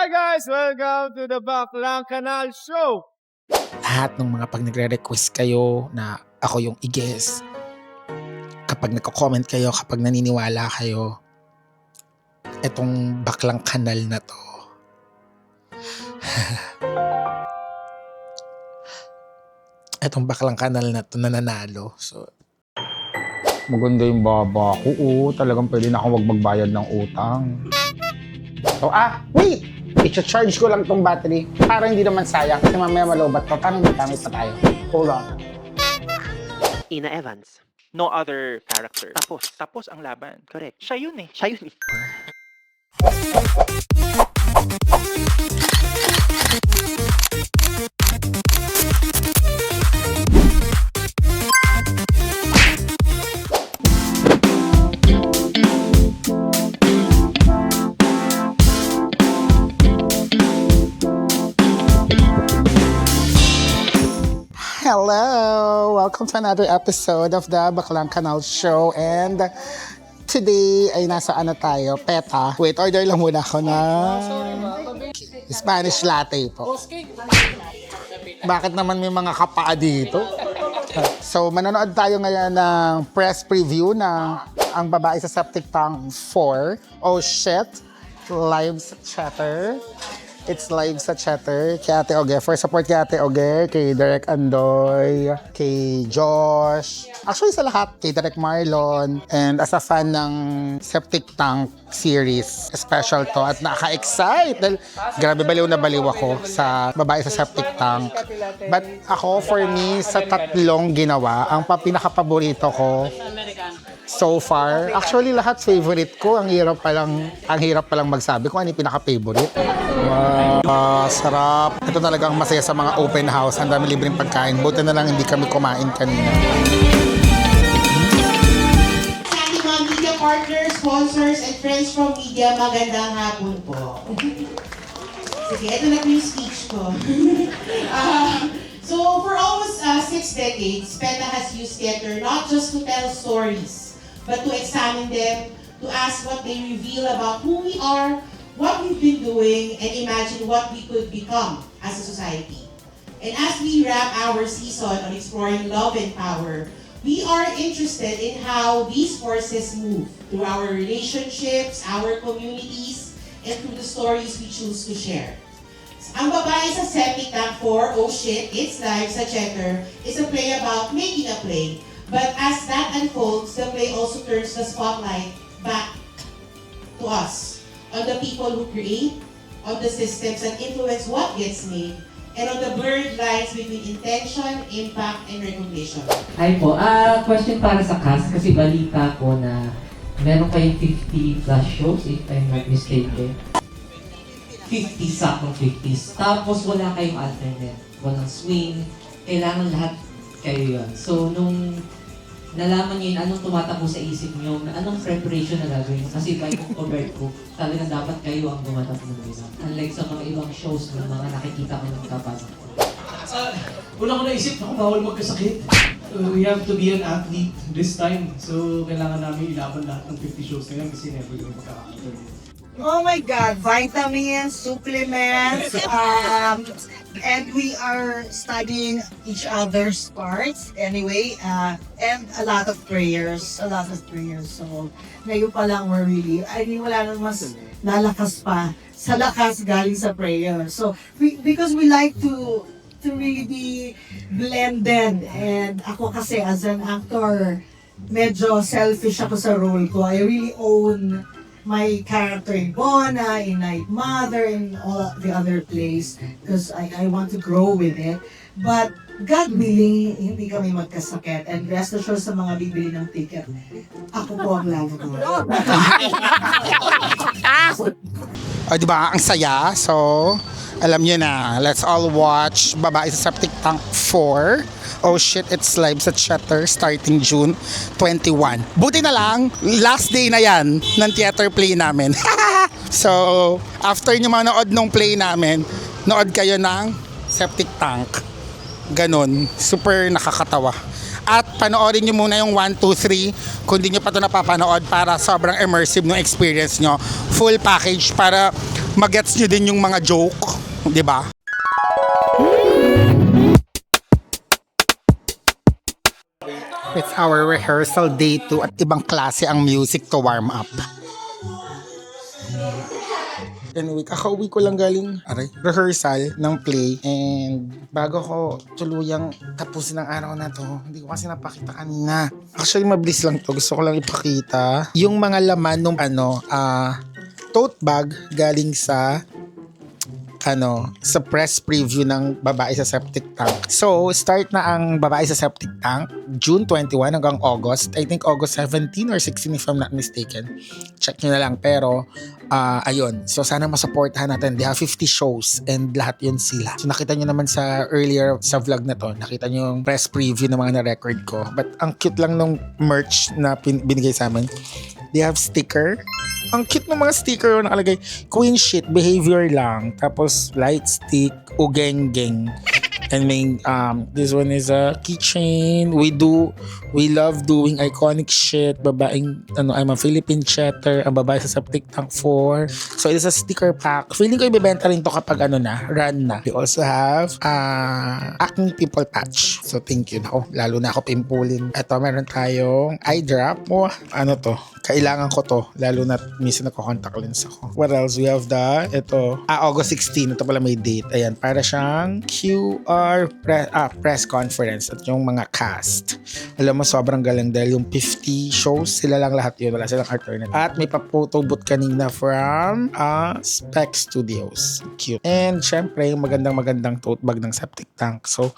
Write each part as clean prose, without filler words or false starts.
Hi guys! Welcome to the Baklang Kanal Show! Lahat ng mga pag nagre-request kayo na ako yung i-guess, kapag nagko-comment kayo, kapag naniniwala kayo, etong Baklang Kanal na to, etong Baklang Kanal na to nananalo. So, Maganda yung baba ko. Oo, talagang pwede na ako magbayad ng utang. So, wait! I-charge ko lang tong battery para hindi naman sayang kasi mamaya malobat pa. Parang gamit pa tayo. Hold on. Ina Evans. No other character. Tapos ang laban. Correct. Siya yun eh. Hello! Welcome to another episode of the Baklang Kanal Show. And today ay nasa tayo? PETA. Wait, order lang muna ako na Spanish latte po. Bakit naman may mga kapaa dito? So, manonood tayo ngayon ng press preview ng Ang Babae sa Septic Tank 4. Oh shit! Live sa Chatter. It's live sa Chatter kay Ate Oge. For support kay Ate Oge, kay Derek Andoy, kay Josh. Actually sa lahat, kay Derek Marlon. And as a fan ng Septic Tank series, special to. At nakaka-excite. Dahil grabe baliw na baliw ako sa Babae sa Septic Tank. But ako, for me, sa tatlong ginawa, ang pinaka-paborito ko so far, actually lahat favorite ko. Ang hirap palang magsabi kung ano yung pinaka-favorite. Wow, sarap. Ito talagang masaya sa mga open house. Ang dami libreng pagkain. Buti na lang hindi kami kumain kanina. Sa ating mga media partners, sponsors, and friends from media, magandang hapon po. Sige, ito na po yung speech ko. So, for almost 6 decades, PETA has used theater not just to tell stories, but to examine them, to ask what they reveal about who we are, what we've been doing, and imagine what we could become as a society. And as we wrap our season on exploring love and power, we are interested in how these forces move through our relationships, our communities, and through the stories we choose to share. Ang Babae sa Septic Tank 4, Oh Shit, It's Live sa Checker, is a play about making a play. But as that unfolds, the play also turns the spotlight back to us, on the people who create, on the systems that influence what gets made, and on the blurred lines between intention, impact, and recognition. Hi po. Question para sa cast kasi balita ko na meron kayong 50 plus shows if I'm not mistaken. 50 saktong 50s. Tapos wala kayong alternate. Walang swing. Kailangan lahat kayo yun. So nung nalaman niyo yun, anong tumatakbo sa isip niyo? Anong preparation na gagawin? Kasi by convert ko, talagang dapat kayo ang gumatak ng isa. Unlike sa mga ibang shows ng mga nakikita ko ng kapasok ko. Una ko naisip, bawal magkasakit. We have to be an athlete this time. So, kailangan namin ilaban lahat ng 50 shows na yan kasi never yung magkakakita. Oh my God, vitamins, supplements, and we are studying each other's parts anyway, and a lot of prayers. So, ngayon pa lang we're really, wala nang mas lalakas pa sa lakas galing sa prayer. So, because we like to really be blended, and ako kasi as an actor, medyo selfish ako sa role ko. I really own my character in Bona, in Night Mother, in all the other plays because I want to grow with it. But God willing, hindi kami magkasakit. And rest assured sa mga bibili ng ticket, ako po ang lalagay. Diba? Ang saya. So, alam nyo na. Let's all watch Babae sa Septic Tank 4. Oh Shit, It's Live sa Chatter starting June 21. Buti na lang, last day na yan ng theater play namin. So, after nyo manood nung play namin, nood kayo ng Septic Tank. Ganon. Super nakakatawa. At panoorin nyo muna yung 1, 2, 3 kung di nyo pa ito napapanood para sobrang immersive ng experience nyo. Full package para magets nyo din yung mga joke, di ba? It's our rehearsal day 2 at ibang klase ang music to warm up. Anyway, kakauwi ko lang galing rehearsal ng play and bago ko tuluyang tapusin ang araw na to, hindi ko kasi napakita kanina. Actually, mabilis lang to. Gusto ko lang ipakita yung mga laman ng tote bag galing sa sa press preview ng Babae sa Septic Tank. So, start na ang Babae sa Septic Tank, June 21 hanggang August. I think August 17 or 16 if I'm not mistaken. Check nyo na lang. Pero, ayun. So, sana masuportahan natin. They have 50 shows and lahat yun sila. So, nakita nyo naman sa earlier sa vlog na to. Nakita nyo yung press preview ng mga na-record ko. But, ang cute lang nung merch na binigay sa amin. They have sticker. Ang cute ng mga sticker yung nakalagay. Queen shit, behavior lang. Tapos light stick, ugeng-geng. And may, this one is a keychain. We love doing iconic shit. Babaeng, I'm a Philippine chatter. Ang babae sa Septic Tank 4. So, it is a sticker pack. Feeling ko ibibenta rin to kapag run na. We also have, acne pimple patch. So, thank you. Lalo na ako pimpulin. Ito, meron tayong eye drop. Kailangan ko to. Lalo na minsan nagko-contact lens ako. What else? We have August 16. Ito pala may date. Ayan, para siyang press conference at yung mga cast. Alam mo, sobrang galing dahil yung 50 shows, sila lang lahat yun. Wala silang alternate. At may pa-photo booth kanina from Spec Studios. Cute. And syempre, yung magandang tote bag ng Septic Tank. So,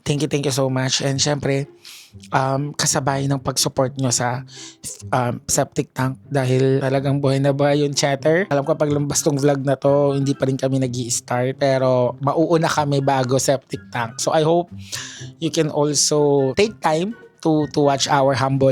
thank you so much. And syempre, kasabay ng pag-support nyo sa Septic Tank dahil talagang buhay na buhay yung chatter. Alam ko pag lumbas tong vlog na to, hindi pa rin kami nag-i-start pero mauuna kami bago Septic Tank. So I hope you can also take time to watch our humble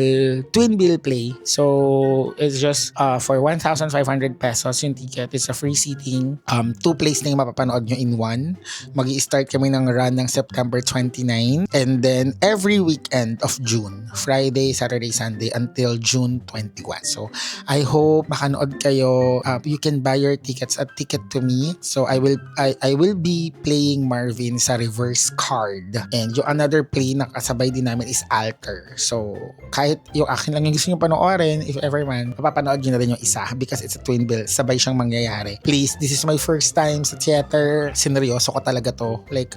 twin bill play. So it's just for 1,500 pesos yung ticket. It's a free seating. 2 plays na yung mapapanood nyo in one. Magi-start kami ng run ng September 29 and then every weekend of June, Friday, Saturday, Sunday until June 21. So I hope makanood kayo. You can buy your tickets at Ticket to Me. So I will be playing Marvin sa reverse card. And yung another play na kasabay din namin is Alt. So, kahit yung akin lang yung gusto nyo panoorin, if ever man, mapapanood nyo na rin yung isa because it's a twin bill. Sabay siyang mangyayari. Please, this is my first time sa theater. Sineryoso ko talaga to. Like,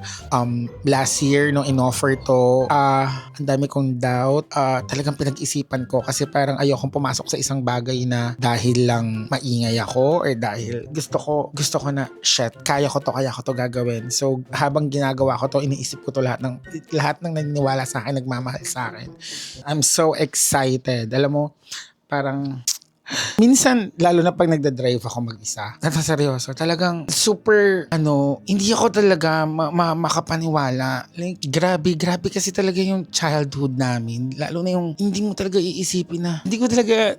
last year, nung in-offer to, ang dami kong doubt. Talagang pinag-isipan ko kasi parang ayokong pumasok sa isang bagay na dahil lang maingay ako or dahil gusto ko na, shit, kaya ko to gagawin. So, habang ginagawa ko to, iniisip ko to lahat ng naniniwala sa akin, nagmamahal sa akin. I'm so excited. Alam mo, parang minsan, lalo na pag nagda-drive ako mag-isa, seryoso, talagang super, hindi ako talaga makapaniwala. Like, grabe kasi talaga yung childhood namin. Lalo na yung, hindi mo talaga iisipin na, hindi ko talaga,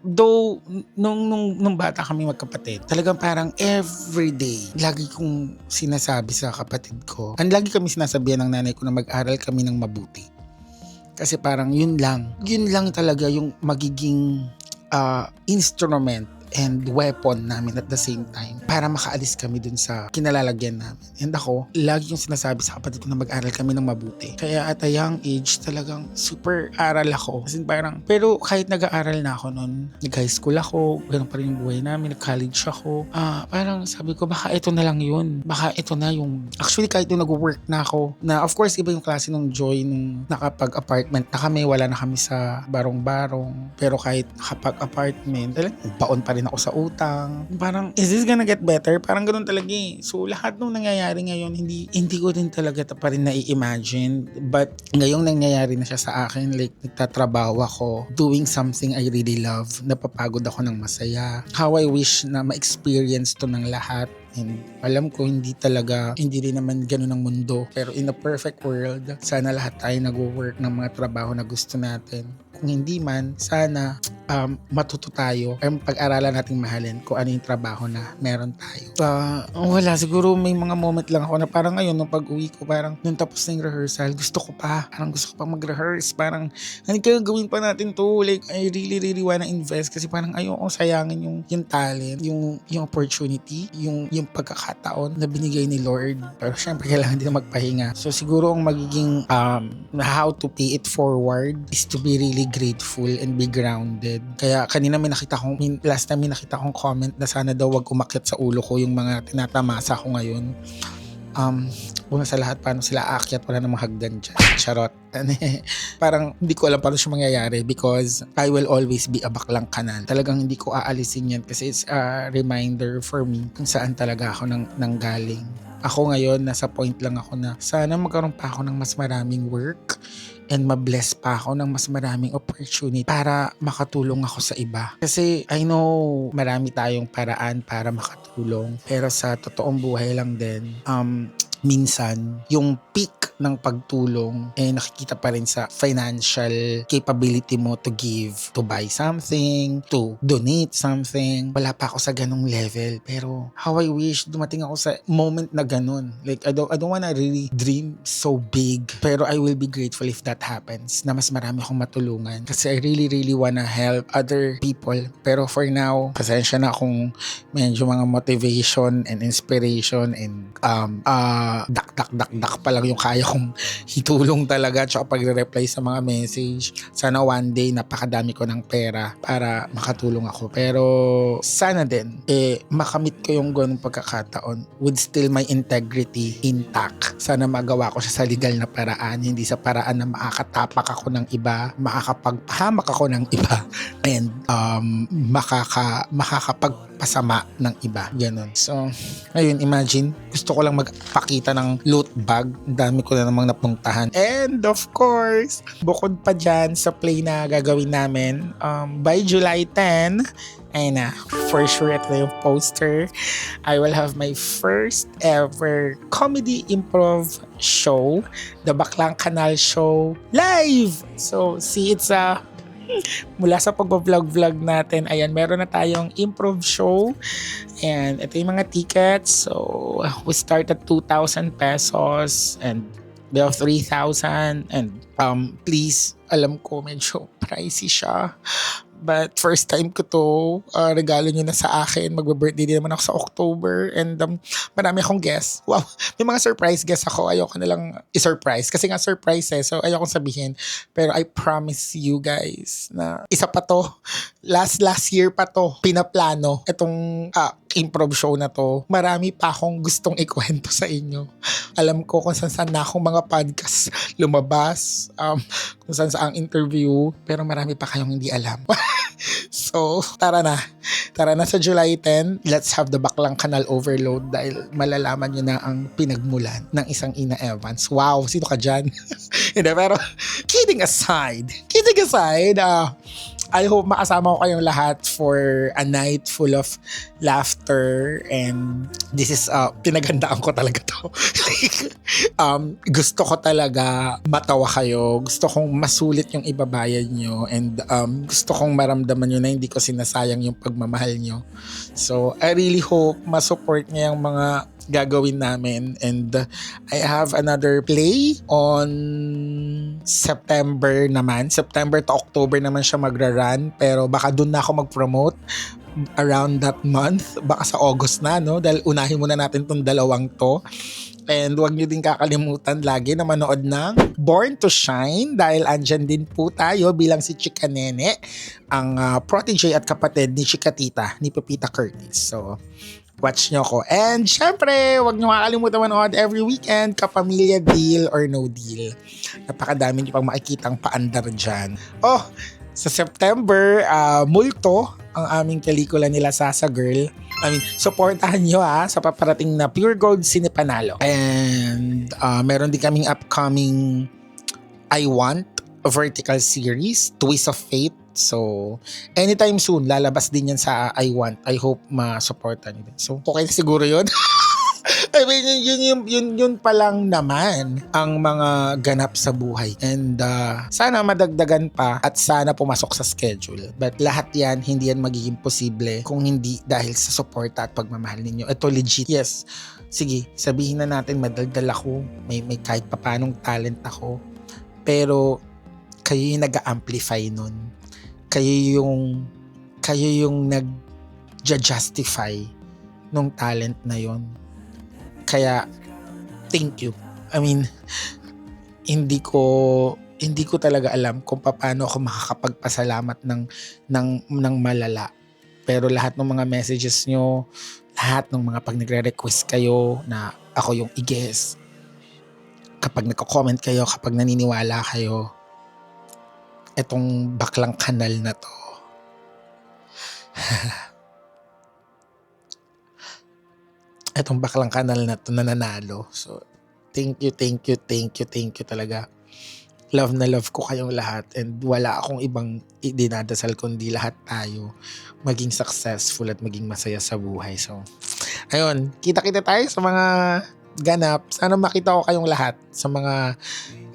though, nung bata kami magkapatid, talagang parang everyday, lagi kong sinasabi sa kapatid ko, lagi kami sinasabihan ng nanay ko na mag-aral kami ng mabuti. Kasi parang yun lang talaga yung magiging instrument and weapon namin at the same time para makaalis kami dun sa kinalalagyan namin. And ako, lagi yung sinasabi sa kapatid ko na mag-aral kami ng mabuti. Kaya at a young age, talagang super aral ako. Kasi parang, pero kahit nag-aaral na ako nun, nag-high school ako, ganun pa rin yung buhay namin, nag-college ako, parang sabi ko, baka ito na lang yun. Baka ito na yung, actually kahit yung nag-work na ako, na of course, iba yung klase ng joy nung nakapag-apartment na kami, wala na kami sa barong-barong. Pero kahit nakapag-apartment, talagang baon pa rin ako sa utang. Parang, is this gonna get better? Parang ganun talaga eh. So, lahat nung nangyayari ngayon, hindi ko din talaga pa rin na-imagine. But, ngayong nangyayari na siya sa akin, like, nagtatrabaho ako, doing something I really love, napapagod ako ng masaya. How I wish na ma-experience to ng lahat. And alam ko hindi rin naman ganun ang mundo. Pero in a perfect world, sana lahat tayo nag-work ng mga trabaho na gusto natin. Kung hindi man, sana matuto tayo ay pag-aralan nating mahalin kung ano yung trabaho na meron tayo. Wala, siguro may mga moment lang ako na parang ngayon nung pag-uwi ko, parang nung tapos na yung rehearsal, gusto ko pa mag-rehearse. Parang, ano kaya gawin pa natin to? Like, I really wanna invest kasi parang ayoko sayangin yung talent, yung opportunity, yung pagkakataon na binigay ni Lord. Pero syempre, kailangan din magpahinga. So, siguro ang magiging how to pay it forward is to be really grateful and be grounded. Kaya kanina last time may nakita kong comment na sana daw wag umakyat sa ulo ko yung mga tinatamasa ko ngayon. Una sa lahat, paano sila aakyat? Wala namang hagdan dyan. Charot. Parang hindi ko alam paano siya mangyayari because I will always be a baklang kanal. Talagang hindi ko aalisin yan kasi it's a reminder for me kung saan talaga ako nanggaling. Ako ngayon, nasa point lang ako na sana magkaroon pa ako ng mas maraming work and mabless pa ako ng mas maraming opportunity para makatulong ako sa iba. Kasi I know marami tayong paraan para makatulong. Pero sa totoong buhay lang din, minsan yung peak ng pagtulong nakikita pa rin sa financial capability mo to give, to buy something, to donate something. Wala pa ako sa ganong level. Pero how I wish dumating ako sa moment na ganon. Like I don't wanna really dream so big. Pero I will be grateful if that happens, na mas marami akong matulungan. Kasi I really wanna help other people. Pero for now, pasensya na kung medyo mga motivation and inspiration and dak pa lang yung kaya kong itulong talaga tsaka pagre-reply sa mga message. Sana one day napakadami ko ng pera para makatulong ako. Pero sana din makamit ko yung ganung pagkakataon with still my integrity intact. Sana magawa ko siya sa legal na paraan, hindi sa paraan na makakatapak ako ng iba, makakapagpahamak ako ng iba, and makakapagpasama ng iba. Ganon. So, ayun, imagine, gusto ko lang magpakita ng loot bag. Ang dami ko na namang napuntahan. And of course, bukod pa dyan sa play na gagawin namin, by July 10, ayun na, for sure, ito na yung poster. I will have my first ever comedy improv show, the Baklang Kanal Show, live! So, see, it's mula sa pag-vlog natin, ayan, meron na tayong improv show. And ito yung mga tickets. So, we start at 2,000 pesos and we have 3,000. And please, alam ko medyo pricey siya. But first time ko to, regalo nyo na sa akin. Magbe-birthday din naman ako sa October. And marami akong guests. Wow, may mga surprise guests ako. Ayoko na lang i-surprise. Kasi nga surprise so ayoko sabihin. Pero I promise you guys na isa pa to. Last year pa to. Pinaplano. Itong improv show na to. Marami pa akong gustong ikwento sa inyo. Alam ko kung saan na akong mga podcast lumabas. Kung saan ang interview. Pero marami pa kayong hindi alam. So, tara na sa July 10. Let's have the Baklang Kanal overload dahil malalaman nyo na ang pinagmulan ng isang Ina Evans. Wow, sino ka dyan? Hindi, pero kidding aside, I hope makasama ko kayong lahat for a night full of laughter, and this is pinaghandaan ko talaga to. Gusto ko talaga matawa kayo, gusto kong masulit yung ibabayad nyo, and gusto kong maramdaman nyo na hindi ko sinasayang yung pagmamahal nyo. So I really hope masupport niya yung mga gagawin namin, and I have another play on September to October naman siya magra-run, pero baka dun na ako mag-promote around that month, baka sa August na, no? Dahil unahin muna natin tong dalawang to. And huwag nyo din kakalimutan lagi na manood ng Born to Shine dahil andyan din po tayo bilang si Chika Nene, ang protege at kapatid ni Chika Tita, ni Pepita Curtis. So, watch nyo ko. And syempre, huwag nyo makakalimutan manood every weekend, Kapamilya Deal or No Deal. Napakadami nyo pang makikitang paandar dyan. Oh, sa September, Multo, ang aming pelikula nila Sasa Girl. Supportahan nyo sa paparating na Pure Gold Cine Panalo. And meron din kaming upcoming I Want vertical series, Twist of Fate. So, anytime soon, lalabas din yan sa I Want. I hope ma-supportan nyo din. So, okay na siguro yun. I mean, yun pa lang naman ang mga ganap sa buhay. And sana madagdagan pa at sana pumasok sa schedule. But lahat yan, hindi yan magiging posible kung hindi dahil sa suporta at pagmamahal ninyo. Ito legit. Yes, sige, sabihin na natin madaldal ako. May kahit papanong talent ako. Pero kayo yung nag-amplify nun. Kayo yung nag-justify nung talent na yon. Kaya thank you. I mean, hindi ko talaga alam kung paano ako makakapagpasalamat ng malala. Pero lahat ng mga messages nyo, lahat ng mga pag nagre-request kayo na ako yung i-guess, kapag nagko-comment kayo, kapag naniniwala kayo, etong baklang kanal na to, etong baklang kanal na to nananalo. So, thank you talaga. Love na love ko kayong lahat and wala akong ibang dinadasal kundi lahat tayo maging successful at maging masaya sa buhay. So, ayun, kita-kita tayo sa mga ganap. Sana makita ko kayong lahat sa mga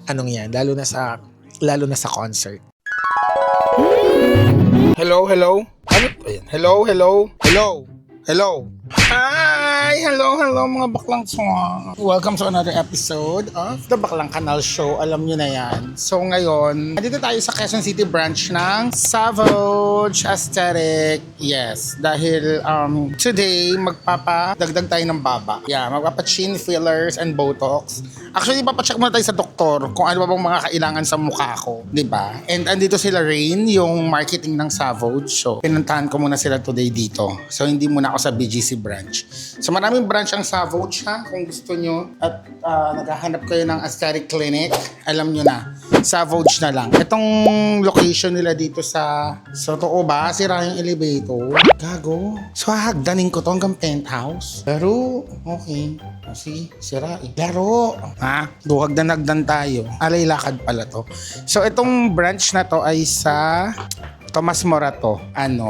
anong yan, lalo na sa concert. Hello? Ano to yan? Hello? Hi! Hello mga baklang song. Welcome to another episode of The Baklang Kanal Show. Alam nyo na yan. So ngayon, dito tayo sa Quezon City branch ng Savage Aesthetic. Yes, dahil today magpapadagdag tayo ng baba. Yeah, magpapa-chin fillers and botox. Actually, papacheck muna tayo sa doktor kung ano ba bang mga kailangan sa mukha ko. Diba? And andito sila Rain, yung marketing ng Savage. So, pinuntahan ko muna sila today dito. So, hindi muna ako sa BGC branch. So, maraming branch ang Savage ha. Kung gusto nyo at naghahanap kayo ng aesthetic clinic, alam nyo na. Savage na lang. Itong location nila dito sa totoo ba? Sira yung elevator. Gago. So, hahagdanin ko to hanggang penthouse. Pero, okay. Kasi, sira eh. Laro. Ha? Duhagdan-hagdan tayo. Alay lakad pala to. So, itong branch na to ay sa Tomas Morato.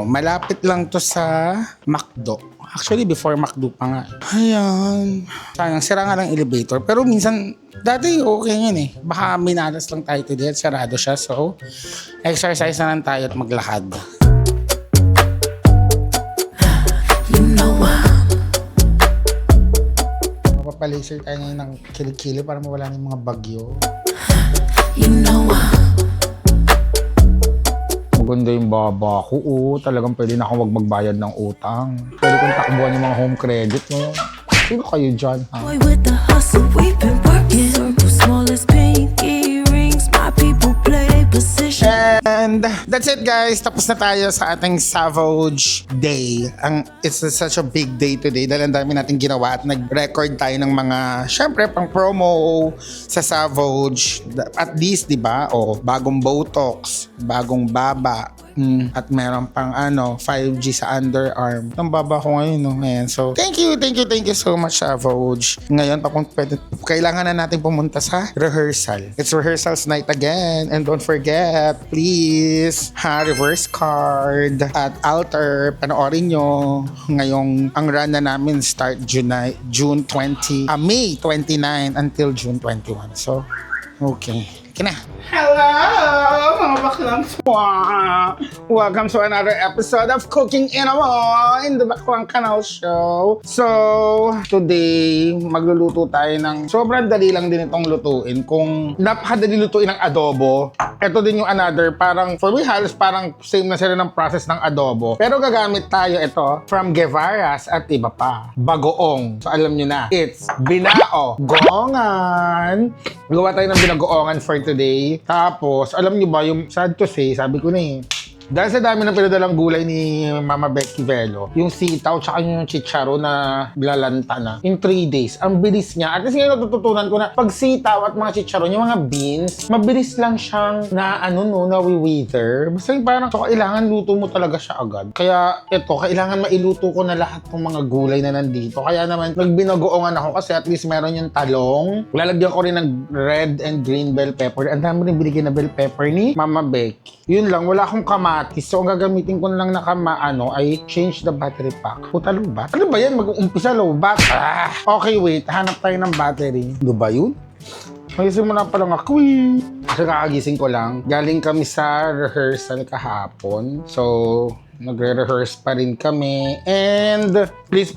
Malapit lang to sa McDo. Actually, before McDo pa nga. Ayan. Sayang, sira nga ng elevator. Pero minsan, dati okay yun eh. Baka minalas lang tayo today at sarado siya. So, exercise na lang tayo at maglakad. Mapapalaser tayo ngayon ng kilikili para mawala ng mga bagyo. Maganda yung baba ko. Talagang pwede na akong magbayad ng utang. Pwede kong takbuhan yung mga home credit mo. Sino kayo dyan, ha? Boy, with the hustle, we've been working. Circle smallest pinky rings. My people play their position. And that's it, guys. Tapos na tayo sa ating Savage Day. It's such a big day today dahil ang dami natin ginawa at nag-record tayo ng mga, syempre, pang promo sa Savage. At least, di ba? Bagong Botox, bagong baba. At meron pang 5G sa underarm. Ang baba ko ngayon, no? Ayan. So, thank you so much, Savage. Ngayon, kailangan na natin pumunta sa rehearsal. It's rehearsals night again. And don't forget, please, reverse card at altar. Panoorin nyo. Ngayong, ang run na namin start May 29 until June 21. So, okay. Kina. Hello, mga baklang swa! Welcome to another episode of Cooking in the Baklang Kanal Show. So, today, magluluto tayo ng sobrang dali lang din itong lutuin. Kung napakadali lutuin ng adobo, ito din yung another, parang, for me, halos parang same na sila ng process ng adobo. Pero gagamit tayo ito from Guevara's at iba pa. Bagoong. So, alam nyo na, it's binagoongan. Gawa tayo ng binagoongan for today. Tapos, alam nyo ba, yung sad to say, sabi ko na Dahil sa dami ng pinadalang gulay ni Mama Becky Velo, yung sitaw tsaka yung chicharo na lalanta na, in 3 days, ang bilis niya. At least ngayon natututunan ko na pag sitaw at mga chicharon, yung mga beans, mabilis lang siyang na-wither. Basta yung parang, so kailangan luto mo talaga siya agad. Kaya ito, kailangan mailuto ko na lahat ng mga gulay na nandito. Kaya naman, nagbinagoongan ako kasi at least meron yung talong. Lalagyan ko rin ng red and green bell pepper. Ang dami rin binigyan na bell pepper ni Mama Becky. Yun lang, wala akong kamatis. So, ang gagamitin ko lang na ay change the battery pack. Puta, lobat? Ano ba yan? Mag-uumpisa lobat? Okay, wait. Hanap tayo ng battery. Ano ba yun? Ayusin mo na palang ako eh. Kasi kakagising ko lang. Galing kami sa rehearsal kahapon. So, nagre-rehearse pa rin kami. And please,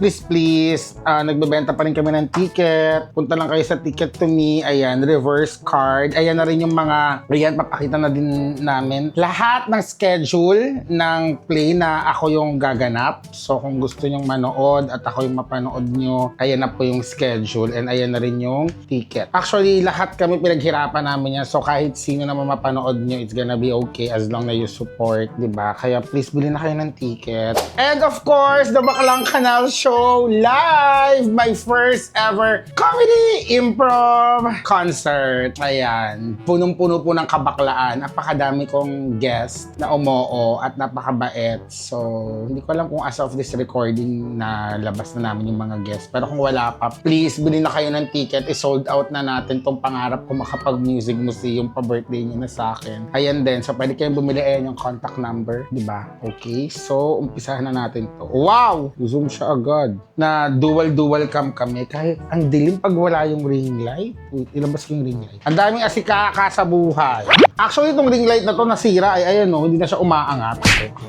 nagbebenta pa rin kami ng ticket. Punta lang kayo sa Ticket to Me. Ayan, reverse card. Ayan na rin yung mga, ayan, papakita na din namin. Lahat ng schedule ng play na ako yung gaganap. So, kung gusto nyong manood at ako yung mapanood nyo, ayan na po yung schedule. And ayan na rin yung ticket. Actually, lahat kami pinaghirapan namin yan. So, kahit sino naman mapanood nyo, it's gonna be okay as long na you support, diba? Kaya please, bilhin na kayo ng ticket. And of course, the Baklang Kanal Show live! My first ever comedy improv concert. Ayan. Punong-puno po ng kabaklaan. Napakadami kong guest na umoo at napakabait. So, hindi ko alam kung as of this recording na labas na namin yung mga guests. Pero kung wala pa, please, bilhin na kayo ng ticket. I-sold out na natin tong pangarap ko makapag-music museum pa-birthday niyo na sa akin. Ayan din. So, pwede kayong bumili. Ayan yung contact number. Diba? Okay. So, umpisahan na natin to. Wow! Zoom siya agad. Na dual cam kami. Kahit ang dilim pag wala yung ring light. Wait, ilabas ko yung ring light. Ang daming asikaka sa buhay. Actually, itong ring light na to nasira. Ay, ayan o. Hindi na siya umaangat.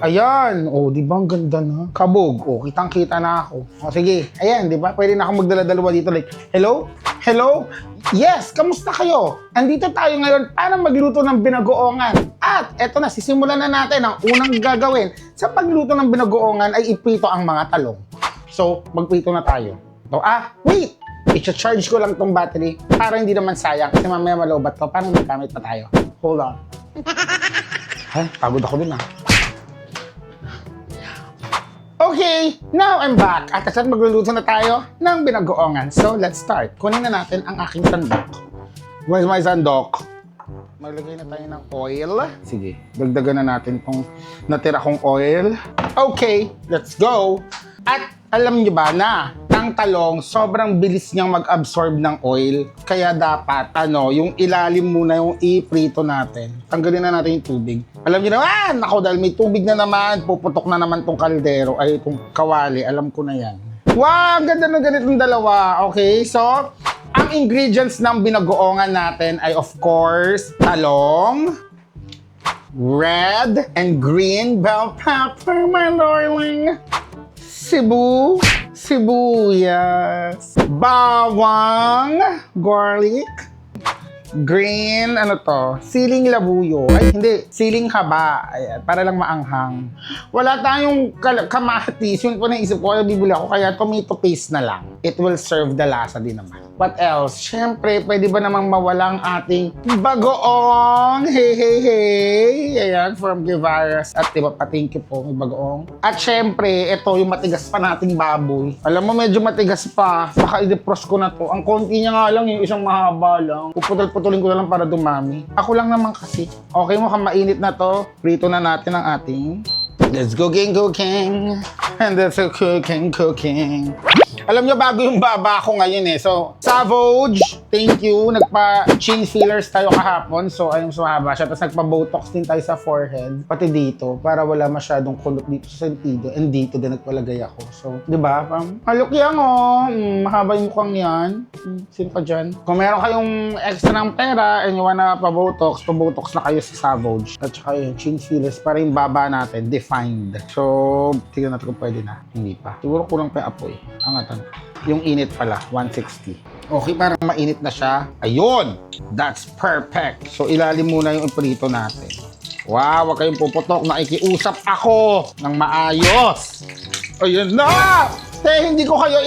Ayan. O, di ba? Ang ganda na. Kabog. O, kitang-kita na ako. O, sige. Ayan, di ba? Pwede na akong magdala-dalawa dito. Like, hello? Hello? Yes, kamusta kayo? Andito tayo ngayon para magluto ng binagoongan. At eto na, sisimulan na natin. Ang unang gagawin sa pagluto ng binagoongan ay iprito ang mga talong. So, magprito na tayo. So, wait! I-charge ko lang tong battery para hindi naman sayang kasi mamaya malobat to. Parang magamit pa tayo. Hold on. Ay, pagod ako dun Okay, now I'm back. At kasi magluluto na tayo ng binagoongan. So, let's start. Kunin na natin ang aking sandok. Where's my sandok? Maglagay na tayo ng oil. Sige, dagdagan na natin itong natira kong oil. Okay, let's go. At alam niyo ba na ang talong, sobrang bilis niyang mag-absorb ng oil. Kaya dapat, yung ilalim muna yung iprito natin. Tanggalin na natin yung tubig. Alam niyo na, nako, dahil may tubig na naman, puputok na naman tong kaldero, ay itong kawali, alam ko na yan. Wow, ang ganda ng ganitong dalawa. Okay, so, ang ingredients ng binagoongan natin ay of course, talong, red and green bell pepper, my darling, sibuyas, bawang, garlic, green, siling labuyo. Ay, hindi, siling haba. Ayan, para lang maanghang. Wala tayong kamatis. Yun po naisip ko, bibili ako. Kaya tomato paste na lang. It will serve the lasa din naman. What else? Siyempre, pwede ba namang mawalang ating bagoong? Hey. Ayan, from Guevaras. At diba, pa-thank you po, may bagoong. At siyempre, ito yung matigas pa nating baboy. Alam mo, medyo matigas pa. Baka i-defrost ko na to. Ang konti niya nga lang, yung isang mahaba lang. Puputol-putulin ko na lang para dumami. Ako lang naman kasi. Okay, mukhang mainit na to. Prito na natin ang ating... Let's cooking. And let's cooking. Alam nyo, bago yung baba ko ngayon So, Savage, thank you. Nagpa-chin fillers tayo kahapon. So, ayun, sumaba siya. Tapos nagpa-botox din tayo sa forehead. Pati dito, para wala masyadong kulot dito sa sentido. And dito din nagpalagay ako. So, di ba? Halok yan mahaba yung mukhang yan. Sino pa dyan? Kung meron kayong extra ng pera and you wanna pa-botox na kayo sa Savage. At saka yung chin fillers para yung baba natin defined. So, tignan natin kung pwede na. Hindi pa. Siguro kulang pa yung apoy. Angatan. Yung init pala, 160. Okay, parang mainit na siya. Ayun! That's perfect. So, ilalim muna yung iprito natin. Wow, wag kayong puputok. Nakikiusap ako ng maayos. Ayun na! Hindi ko kayo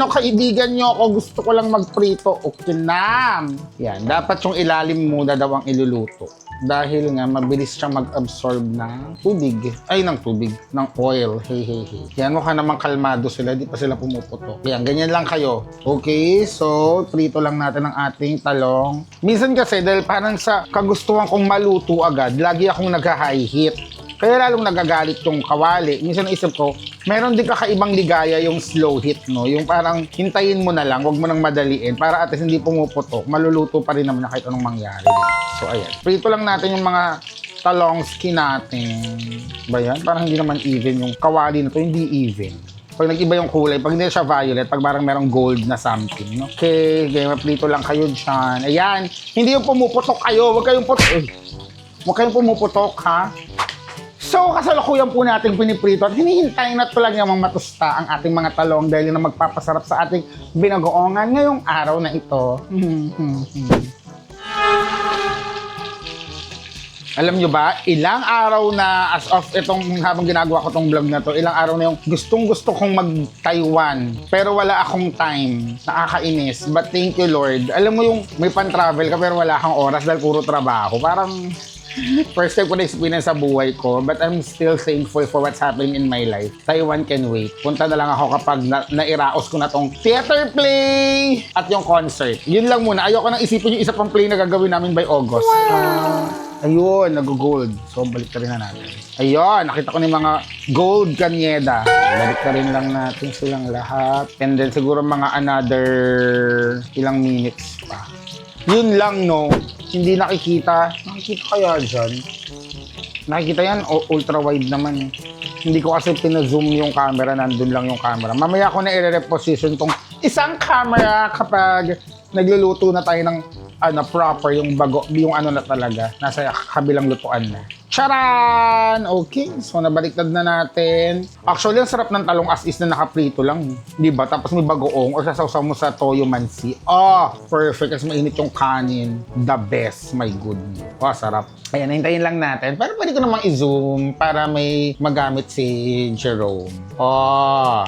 kaibigan nyo ako. Gusto ko lang magprito. Okay na. Yan, dapat yung ilalim muna daw ang iluluto. Dahil nga, mabilis siya mag-absorb ng tubig. Ay, ng tubig. Ng oil. Hey. Yan, mukha namang kalmado sila. Di pa sila pumuputok. Yan, ganyan lang kayo. Okay, so, prito lang natin ang ating talong. Minsan kasi, dahil parang sa kagustuhan kong maluto agad, lagi akong nag-high heat. Kaya lalong nagagalit yung kawali. Minsan naisip ko, meron din kakaibang ligaya yung slow heat, no? Yung parang hintayin mo na lang, wag mo nang madaliin para at least hindi pumuputok. Maluluto pa rin naman na kahit anong mangyari. So, ayan. Prito lang natin yung mga talongski natin. Ba yan? Parang hindi naman even yung kawali na to. Hindi even. Pag nag-iba yung kulay, pag hindi siya violet, pag parang merong gold na something, no? Okay, maprito lang kayo dyan. Ayan. Hindi yung pumuputok kayo. Huwag kayong pumuputok, ha? So, kasalukuyan po natin piniprito at hinihintay na talaga namang matusta ang ating mga talong dahil na magpapasarap sa ating binagoongan ngayong araw na ito. Alam nyo ba, ilang araw na as of itong habang ginagawa ko tong vlog na to, ilang araw na yung gustong-gusto kong mag-Taiwan pero wala akong time. Nakakainis. But thank you, Lord. Alam mo yung may pan-travel ka pero wala kang oras dahil puro trabaho. Parang first time ko na-experience sa buhay ko, but I'm still thankful for what's happening in my life. Taiwan can wait. Punta na lang ako kapag nairaos ko na tong theater play at yung concert. Yun lang muna. Ayoko nang isipin yung isa pang play na gagawin namin by August. Ayun, nag-gold. So, balik na natin. Ayun, nakita ko ng mga gold kanyeda. Balik rin lang natin silang lahat. And then, siguro mga another ilang minutes pa. Yun lang, no? Hindi nakikita. Nakikita kaya dyan? Nakikita yan, ultra-wide naman. Hindi ko kasi pina-zoom yung camera, nandun lang yung camera. Mamaya ko na i-reposition tong isang camera kapag nagluluto na tayo ng proper, yung bago, yung ano na talaga, nasa kabilang lutuan na. Charan! Okay, so nabaliktad na natin. Actually, ang sarap ng talong as is na nakaprito lang. Di ba? Tapos may bagoong o sasawsaw mo sa toyo mansi. Oh, perfect. Kasi mainit yung kanin. The best, my goodness. Oh, sarap. Ayan, nahintayin lang natin. Pero pwede ko namang i-zoom para may magamit si Jerome. Oh,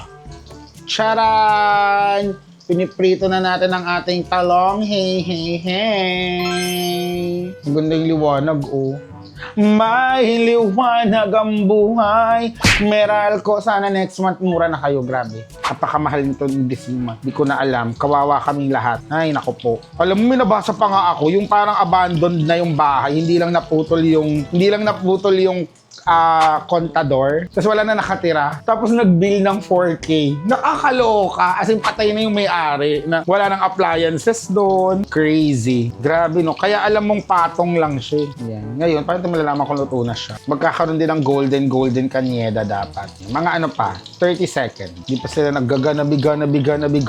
charan! Piniprito na natin ang ating talong. Hey. Ganda yung liwanag, oh. May liwanag ang buhay. Meralco, sana next month mura na kayo, grabe. Napakamahal nito this month. Di ko na alam. Kawawa kaming lahat. Ay, nako po. Alam mo, minabasa pa nga ako, yung parang abandoned na yung bahay. Hindi lang naputol yung kontador. Tapos wala na nakatira. Tapos nag-bill ng 4K. Nakakaloka. As in, patay na yung may-ari. Na wala nang appliances doon. Crazy. Grabe, no? Kaya alam mong patong lang siya. Yan. Ngayon, paano ito malalaman kung luto na siya? Magkakaroon din ng golden kanyeda dapat. Mga ano pa, 30 seconds. Di pa sila gonna be golden. Gonna be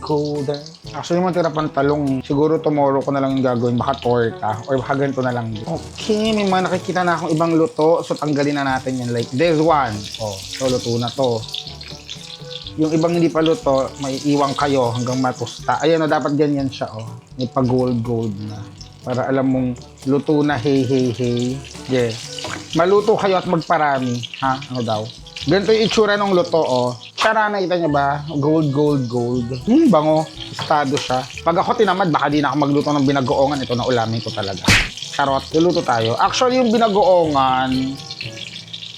golden. Actually, mga tira pang talong. Siguro tomorrow ko na lang yung gagawin. Baka torta. Or baka ganito na lang. Okay, may mga nakikita na akong ibang luto. So, tanggalin na natin yan. Like this one. Oh, so luto na to. Yung ibang hindi pa luto, may iwang kayo hanggang matusta. Ayan o, dapat ganyan siya. Oh. May pa-gold na. Para alam mong luto na. Hey. Yeah. Maluto kayo at magparami. Ha? Ano daw? Ganito yung itsura ng luto, oh. Tsara, nakita niyo ba? Gold. Bango. Estado siya. Pag ako tinamad, baka di na ako magluto ng binagoongan. Ito na ulamin ko talaga. Charot, luluto tayo. Actually, yung binagoongan,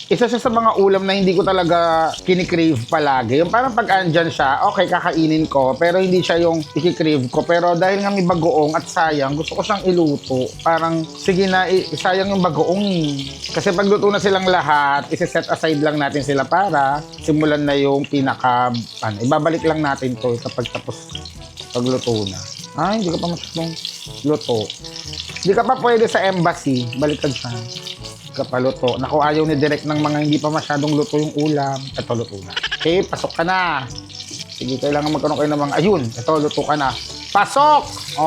isa siya sa mga ulam na hindi ko talaga kinikrave palagi. Yung parang pag andyan siya, okay, kakainin ko, pero hindi siya yung ikikrave ko. Pero dahil nga may bagoong at sayang, gusto ko siyang iluto. Parang, sige na, sayang yung bagoong. Kasi pag luto na silang lahat, isi-set aside lang natin sila para simulan na yung ibabalik lang natin to kapag tapos pagluto na. Ay, hindi ka pa masyadong luto. Hindi ka pa pwede sa embassy. Baliktad siya. Hindi ka pa luto. Naku, ayaw ni Direk ng mga hindi pa masyadong luto yung ulam. Ito, luto na. Okay, pasok ka na. Sige, kailangan magkaroon kayo ng mga... Ayun, ito, luto ka na. Pasok!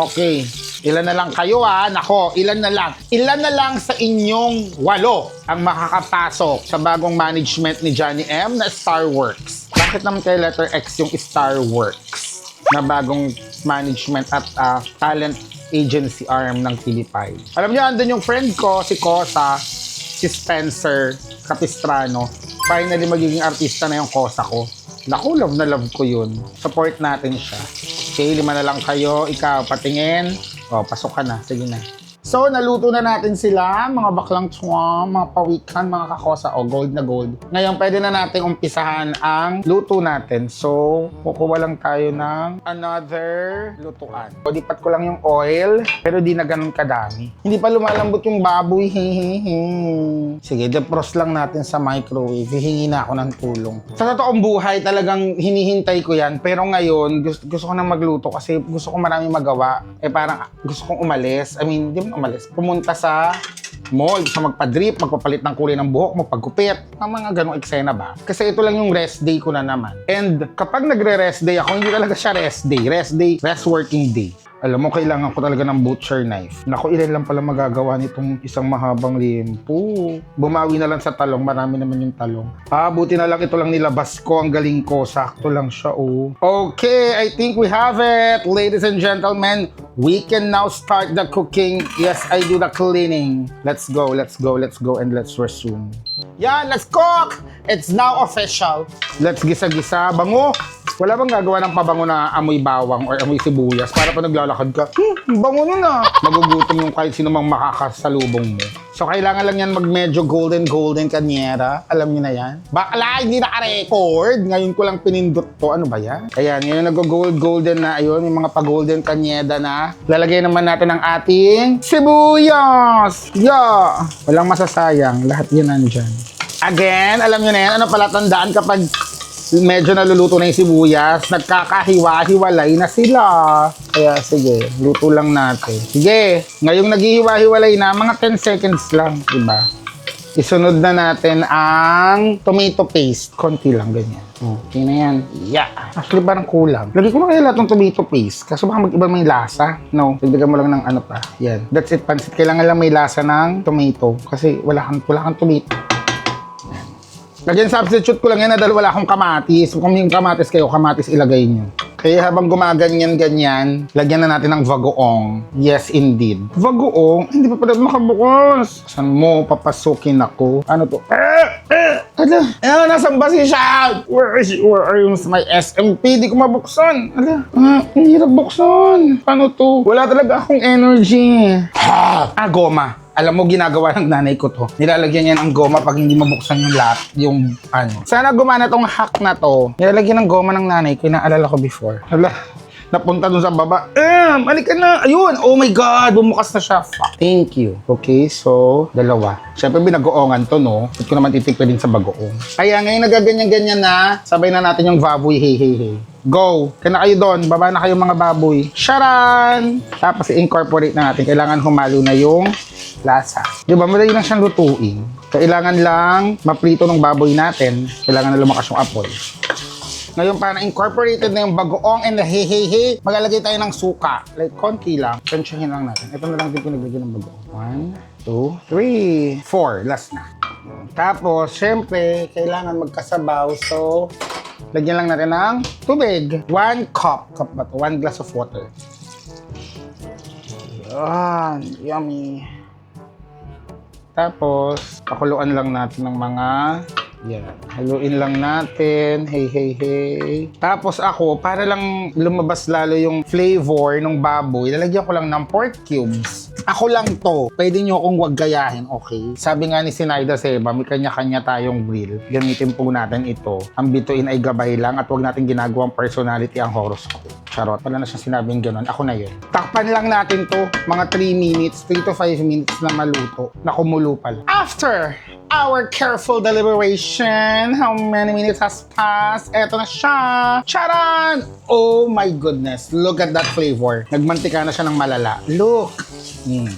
Okay. Ilan na lang kayo, ha? Nako, ilan na lang. Ilan na lang sa inyong 8 ang makakapasok sa bagong management ni Johnny M na Starworks. Bakit naman kay letter X yung Starworks na bagong management at talent agency arm ng TV5? Alam niyo, andun yung friend ko, si Kosa, si Spencer Capistrano. Finally, magiging artista na yung Kosa ko. Naku, love na love ko yun. Support natin siya. Okay, 5 na lang kayo. Ikaw, patingin. O, pasok ka na. Sige na. So, naluto na natin sila, mga baklang tsuwa, mga pawikan, mga kakosa, o gold na gold. Ngayon, pwede na natin umpisahan ang luto natin. So, kukuha lang tayo ng another lutuan. So, dipat ko lang yung oil, pero di na ganun kadami. Hindi pa lumalambot yung baboy, hehehe. Sige, defrost lang natin sa microwave. Hihingi na ako ng tulong. Sa totoong buhay, talagang hinihintay ko yan. Pero ngayon, gusto ko na magluto kasi gusto ko marami magawa. Parang gusto kong umalis. I mean, di mo umalis. Pumunta sa mall, gusto magpa-drip, magpapalit ng kulay ng buhok, magpagupit. Ang mga ganong eksena ba? Kasi ito lang yung rest day ko na naman. And kapag nagre-rest day ako, hindi talaga siya rest day. Rest day, rest working day. Alam mo, kailangan ko talaga ng butcher knife. Naku, ilan lang pala magagawa nitong isang mahabang limpo. Bumawi na lang sa talong, marami naman yung talong. Buti na lang ito lang nilabas ko, ang galing ko. Sakto lang siya, oh. Okay, I think we have it. Ladies and gentlemen, we can now start the cooking. Yes, I do the cleaning. Let's go, let's go, let's go, and let's resume. Yan, let's cook! It's now official. Let's gisa-gisa. Bango! Wala bang gagawa ng pabango na amoy bawang or amoy sibuyas para pa naglalakad ka? Bango nun ah! Magugutom yung kahit sino mang makakasalubong mo. So, kailangan lang yan medyo golden kanyera. Alam niyo na yan? Bakla, hindi naka-record. Ngayon ko lang pinindot to. Ano ba yan? Ayan, ngayon nag-golden na. Ayun, yung mga pa-golden kanyeda na. Lalagay naman natin ang ating sibuyas! Yeah! Walang masasayang. Lahat yan nandyan. Again, alam niyo na yan. Ano pala tandaan kapag medyo naluluto na yung sibuyas, nagkakahiwa-hiwalay na sila. Kaya sige, luto lang natin. Sige, ngayong naghihiwa-hiwalay na, mga 10 seconds lang, diba? Isunod na natin ang tomato paste. Konti lang, ganyan. Okay na yan. Yeah. Actually, parang kulang. Lagi ko na kaya lahat ng tomato paste. Kaso baka mag-iba may lasa. No, dagdagan mo lang ng ano pa. Yan. That's it, pansit. Kailangan lang may lasa ng tomato. Kasi wala kang tomato. Again, substitute ko lang yan na dahil wala akong kamatis. Kung yung kamatis kayo, kamatis ilagay nyo. Kaya habang gumaganyan-ganyan, lagyan na natin ng bagoong. Yes, indeed. Bagoong? Hindi pa pala makabukas. Saan mo papasukin ako? Ano to? Ala, nasan ba si Shad? Where are you, my SMP? Di ko mabuksan. Ala, hindi hirap buksan. Paano to? Wala talaga akong energy. Goma. Alam mo, ginagawa ng nanay ko to. Nilalagyan niya ng goma pag hindi mabuksan yung lock, yung ano. Sana gumana tong hack na to. Nilalagyan ng goma ng nanay ko, inaalala ko before. Hala, napunta dun sa baba. Halika na. Ayun, oh my God, bumukas na siya. Fuck. Thank you. Okay, so, dalawa. Siyempre, binagoongan to, no? Ba't ko naman titikpilin sa bagoong. Kaya ngayon nagaganyan-ganyan na, sabay na natin yung baboy, hey. Go! Kaya na kayo doon. Baba na kayo mga baboy. Sharan! Tapos i-incorporate na natin. Kailangan humalo na yung lasa. Di ba? Madali lang siyang lutuin. Kailangan lang maprito ng baboy natin. Kailangan na lumakas yung apoy. Ngayon, para incorporated na yung bagoong and the hey, maglalagay tayo ng suka. Like, konti lang. Tansyahin lang natin. Ito na lang din pinaglagyan ng bagoong. 1, 2, 3, 4. Last na. Tapos, syempre, kailangan magkasabaw. So, lagyan lang natin ng tubig. 1 cup. Cup ba to? 1 glass of water. Yan. Yummy. Tapos, pakuluan lang natin ng mga... Yan. Haluin lang natin. Hey. Tapos ako, para lang lumabas lalo yung flavor ng baboy, lalagyan ko lang ng pork cubes. Ako lang to. Pwede nyo akong wag gayahin, okay? Sabi nga ni Sinaida Seba, may kanya-kanya tayong grill. Gamitin po natin ito. Ang bituin ay gabay lang at wag natin ginagawang personality ang horoscope. Charot. Wala na siyang sinabing ganun. Ako na yun. Takpan lang natin to. Mga 3 minutes, 3 to 5 minutes na maluto. Na kumulo pala. After our careful deliberation, how many minutes has passed? Eto na siya. Charan! Oh my goodness. Look at that flavor. Nagmantika na siya ng malala. Look.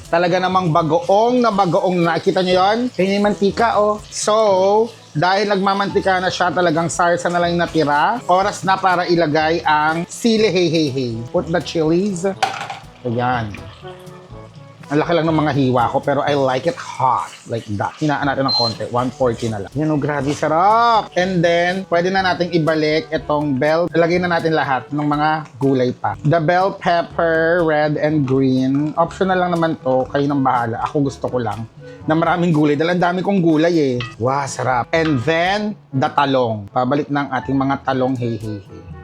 Talaga namang bagoong na nakikita nyo yun? Kaya yung mantika, oh. So, dahil nagmamantika na siya, talagang sarsa na lang yung natira. Oras na para ilagay ang sili hey. Put the chilies. Ayan. Ang laki lang ng mga hiwa ko, pero I like it hot. Like that. Hinaan natin ng konti. 140 na lang. Yan o, grabe sarap. And then, pwede na nating ibalik itong bell. Ilagay na natin lahat ng mga gulay pa. The bell pepper, red and green. Optional lang naman to. Kayo nang bahala. Ako gusto ko lang na maraming gulay. Dahil ang dami kong gulay eh. Wow, sarap. And then, the talong. Pabalik ng ating mga talong hey.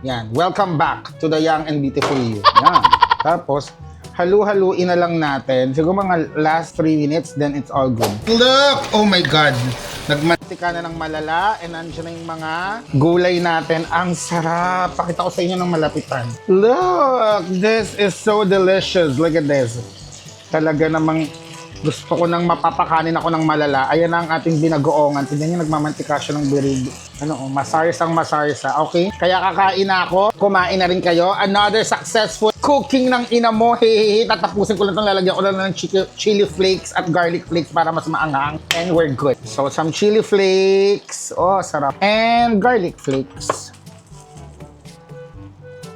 Yan. Welcome back to the young and beautiful you. Yan. Tapos, Halu-haluin na lang natin. Siguro mga last 3 minutes, then it's all good. Look! Oh my God! Nagmantika na ng malala, and nandiyan na yung mga gulay natin. Ang sarap! Pakita ko sa inyo ng malapitan. Look! This is so delicious. Look at this. Talaga namang gusto ko nang mapapakanin ako ng malala. Ayan na ang ating binagoongan. Tignan nyo, nagmamantika siya ng birig. Masarsang-masarsa. Okay? Kaya kakain na ako. Kumain na rin kayo. Another successful cooking ng ina mo. Hehehe. Tatapusin ko lang itong lalagyan ko lang ng chili flakes at garlic flakes para mas maanghang. And we're good. So, some chili flakes. Oh, sarap. And garlic flakes.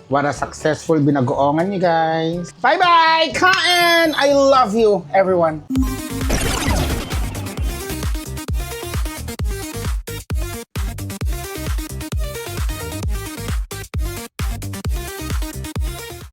What a successful binagoongan, you guys. Bye-bye! Kain! I love you, everyone.